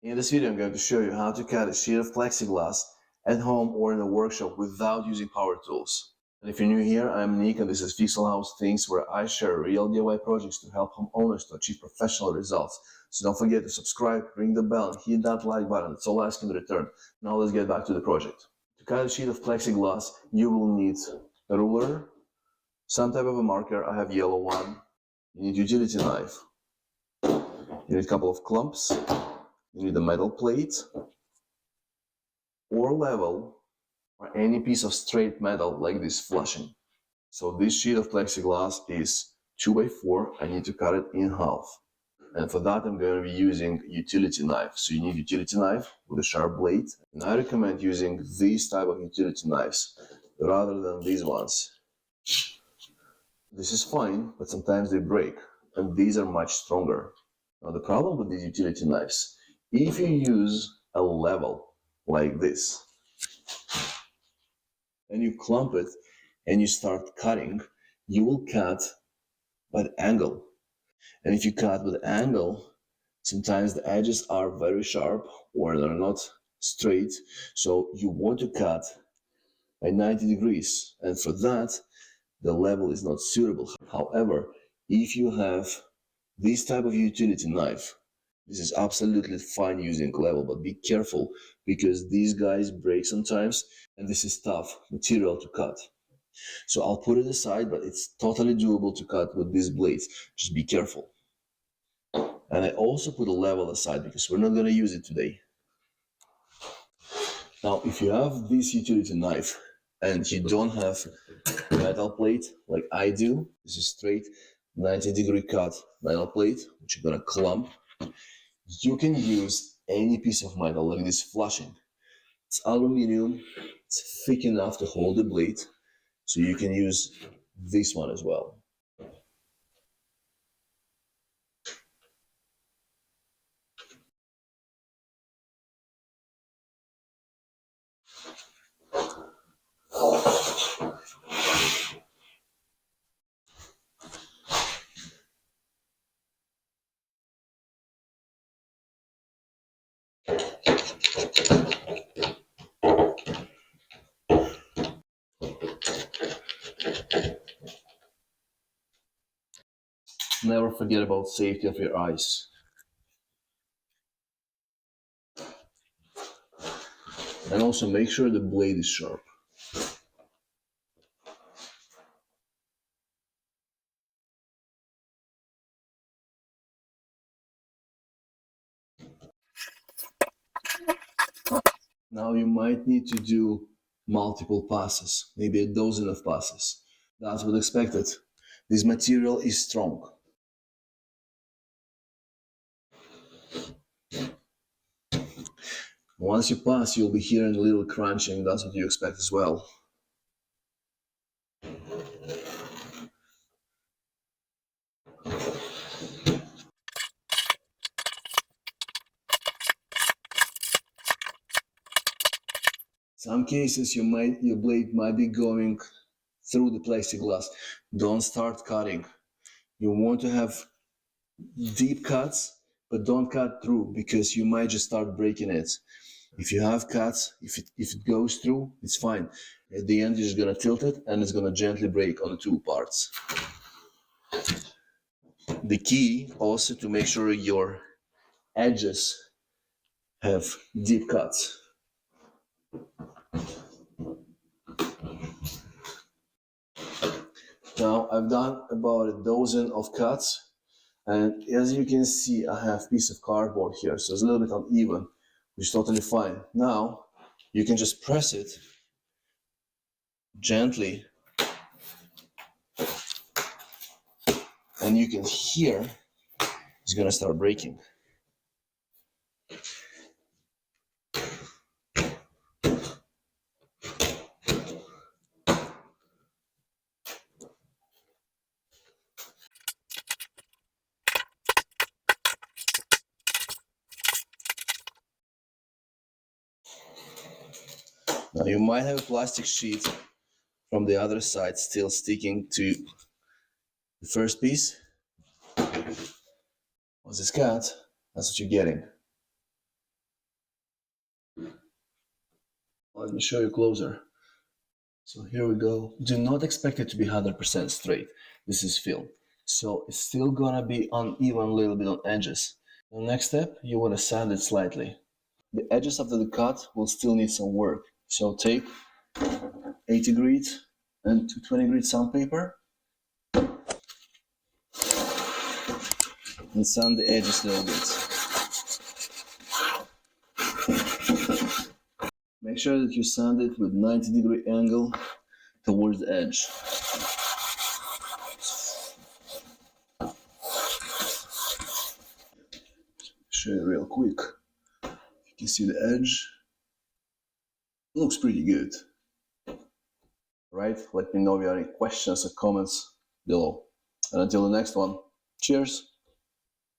In this video, I'm going to show you how to cut a sheet of plexiglass at home or in a workshop without using power tools. And if you're new here, I'm Nick and this is Pixel House Things, where I share real DIY projects to help homeowners to achieve professional results. So don't forget to subscribe, ring the bell, and hit that like button. That's all I ask in return. Now let's get back to the project. To cut a sheet of plexiglass, you will need a ruler, some type of a marker. I have yellow one. You need utility knife. You need a couple of clumps. You need a metal plate or level or any piece of straight metal like this flashing. So this sheet of plexiglass is 2x4. I need to cut it in half. And for that, I'm going to be using utility knife. So you need utility knife with a sharp blade. And I recommend using these type of utility knives rather than these ones. This is fine, but sometimes they break, and these are much stronger. Now the problem with these utility knives, if you use a level like this, and you clump it, and you start cutting, you will cut by angle. And if you cut with angle, sometimes the edges are very sharp or they're not straight. So you want to cut by 90 degrees. And for that, the level is not suitable. However, if you have this type of utility knife, this is absolutely fine using level, but be careful because these guys break sometimes and this is tough material to cut. So I'll put it aside, but it's totally doable to cut with these blades. Just be careful. And I also put a level aside because we're not going to use it today. Now, if you have this utility knife and you don't have metal plate like I do, this is straight 90-degree cut metal plate, which you're going to clump. You can use any piece of metal like this flashing. It's aluminum, it's thick enough to hold the blade, so you can use this one as well. Never forget about safety of your eyes. And also make sure the blade is sharp. Now you might need to do multiple passes, maybe a dozen of passes. That's what expected. This material is strong. Once you pass, you'll be hearing a little crunching. That's what you expect as well. Some cases your blade might be going through the plexiglass. Don't start cutting. You want to have deep cuts, but don't cut through because you might just start breaking it. If you have cuts, if it goes through, it's fine. At the end, you're just gonna tilt it and it's gonna gently break on the two parts. The key also to make sure your edges have deep cuts. Now I've done about a dozen of cuts, and as you can see, I have a piece of cardboard here, so it's a little bit uneven, which is totally fine. Now you can just press it gently, and you can hear it's gonna start breaking. Now you might have a plastic sheet from the other side still sticking to the first piece. Once it's cut, that's what you're getting. let me show you closer. So here we go. Do not expect it to be 100% straight. This is film. So it's still gonna be uneven a little bit on edges. The next step, you wanna sand it slightly. The edges after the cut will still need some work. So take 80 grit and 220 grit sandpaper and sand the edges a little bit. Make sure that you sand it with 90-degree angle towards the edge. Show you real quick. You can see the edge. It looks pretty good. Right? Let me know if you have any questions or comments below. And until the next one, cheers!